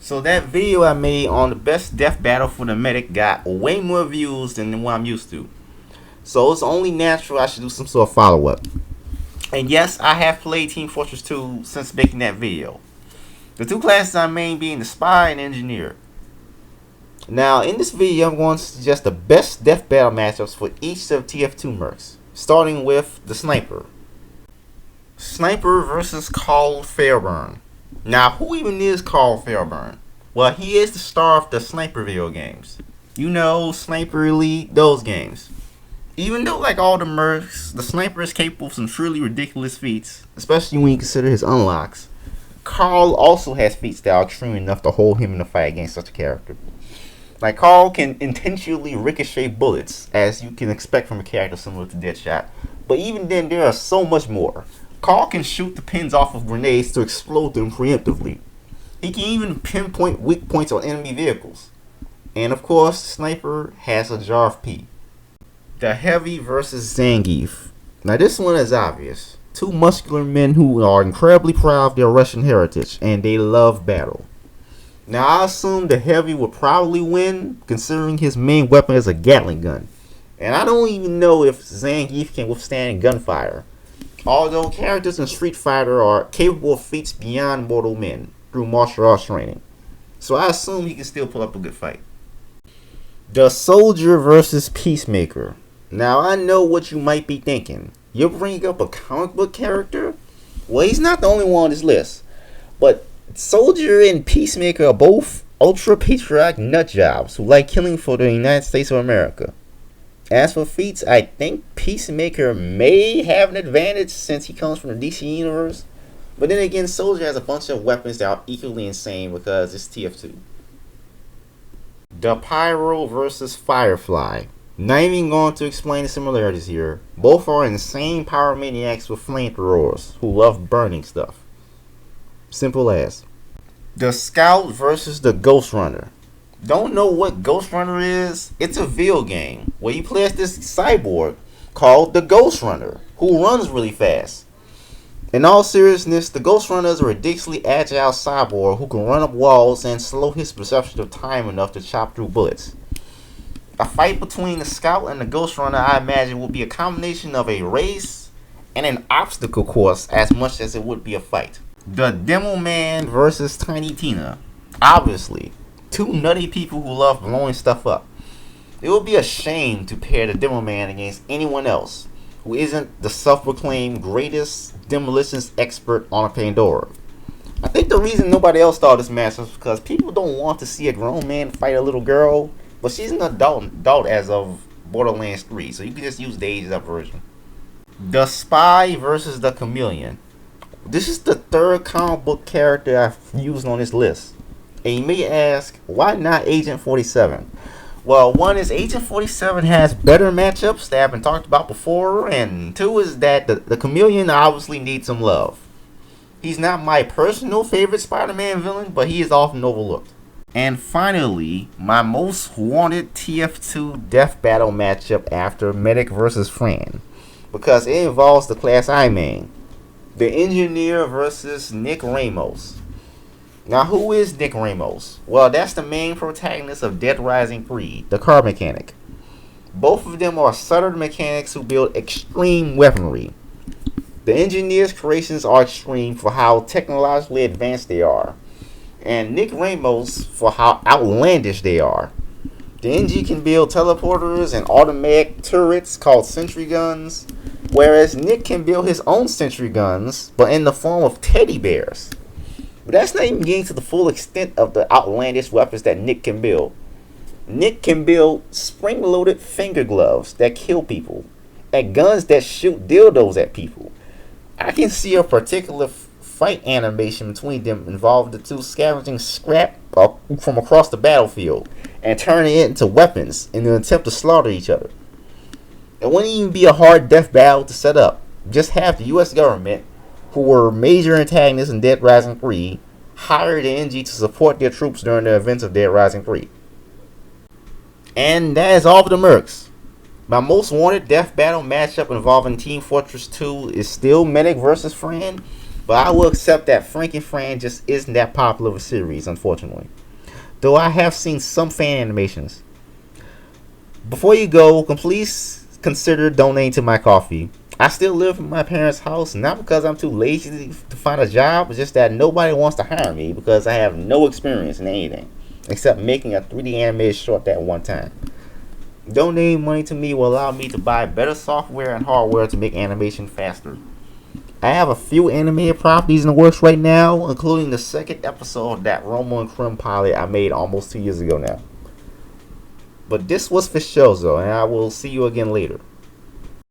So that video I made on the best death battle for the medic got way more views than what I'm used to. So it's only natural I should do some sort of follow-up. And yes, I have played Team Fortress 2 since making that video. The two classes I main being the Spy and Engineer. Now, in this video, I'm going to suggest the best death battle matchups for each of TF2 Mercs, starting with the Sniper. Sniper versus Carl Fairburn. Now, who even is Carl Fairburn? Well, he is the star of the Sniper video games. You know, Sniper Elite, those games. Even though, like all the Mercs, the Sniper is capable of some truly ridiculous feats, especially when you consider his unlocks. Carl also has feats that are extreme enough to hold him in a fight against such a character. Like, Carl can intentionally ricochet bullets, as you can expect from a character similar to Deadshot. But even then, there are so much more. Carl can shoot the pins off of grenades to explode them preemptively. He can even pinpoint weak points on enemy vehicles. And of course, the Sniper has a jar of pee. The Heavy versus Zangief. Now this one is obvious. Two muscular men who are incredibly proud of their Russian heritage, and they love battle. Now I assume the Heavy will probably win, considering his main weapon is a Gatling gun. And I don't even know if Zangief can withstand gunfire. Although characters in Street Fighter are capable of feats beyond mortal men through martial arts training. So I assume he can still pull up a good fight. The Soldier versus Peacemaker. Now I know what you might be thinking. You'll bring up a comic book character? Well, he's not the only one on this list. But Soldier and Peacemaker are both ultra-patriotic nutjobs who like killing for the United States of America. As for feats, I think Peacemaker may have an advantage since he comes from the DC universe. But then again, Soldier has a bunch of weapons that are equally insane because it's TF2. The Pyro versus Firefly. Not even going to explain the similarities here. Both are insane pyromaniacs with flamethrowers who love burning stuff. Simple as. The Scout versus the Ghost Runner. Don't know what Ghost Runner is? It's a video game where you play as this cyborg called the Ghost Runner who runs really fast. In all seriousness, the Ghost Runner is a ridiculously agile cyborg who can run up walls and slow his perception of time enough to chop through bullets. A fight between the Scout and the Ghost Runner, I imagine, will be a combination of a race and an obstacle course as much as it would be a fight. The Demo Man versus Tiny Tina. Obviously, two nutty people who love blowing stuff up. It would be a shame to pair the Demo Man against anyone else who isn't the self-proclaimed greatest demolitions expert on a Pandora. I think the reason nobody else thought this match was because people don't want to see a grown man fight a little girl, but she's an adult as of Borderlands 3, so you can just use the aged up version. The Spy versus the Chameleon. This is the third comic book character I've used on this list. And you may ask, why not Agent 47? Well, one is Agent 47 has better matchups that have been talked about before, and two is that the Chameleon obviously needs some love. He's not my personal favorite Spider-Man villain, but he is often overlooked. And finally, my most wanted TF2 death battle matchup after Medic vs. Fran, because it involves the class I main. The Engineer versus Nick Ramos. Now, who is Nick Ramos? Well, that's the main protagonist of Dead Rising 3, the car mechanic. Both of them are Southern mechanics who build extreme weaponry. The Engineer's creations are extreme for how technologically advanced they are, and Nick Ramos for how outlandish they are. The NG can build teleporters and automatic turrets called sentry guns, whereas Nick can build his own sentry guns, but in the form of teddy bears. But that's not even getting to the full extent of the outlandish weapons that Nick can build. Nick can build spring-loaded finger gloves that kill people, and guns that shoot dildos at people. I can see a particular fight animation between them involving the two scavenging scrap from across the battlefield and turning it into weapons in an attempt to slaughter each other. It wouldn't even be a hard death battle to set up. Just have the US government, who were major antagonists in Dead Rising 3, hire the NG to support their troops during the events of Dead Rising 3. And that is all for the Mercs. My most wanted death battle matchup involving Team Fortress 2 is still Medic vs. Fran, But I will accept that Frank and Fran just isn't that popular of a series, unfortunately. Though I have seen some fan animations. Before you go, please consider donating to my coffee. I still live in my parents' house, not because I'm too lazy to find a job, it's just that nobody wants to hire me because I have no experience in anything except making a 3D animated short that one time. Donating money to me will allow me to buy better software and hardware to make animation faster. I have a few animated properties in the works right now, including the second episode of that Romo and Krim pilot I made almost 2 years ago now. But this was for show, though, and I will see you again later.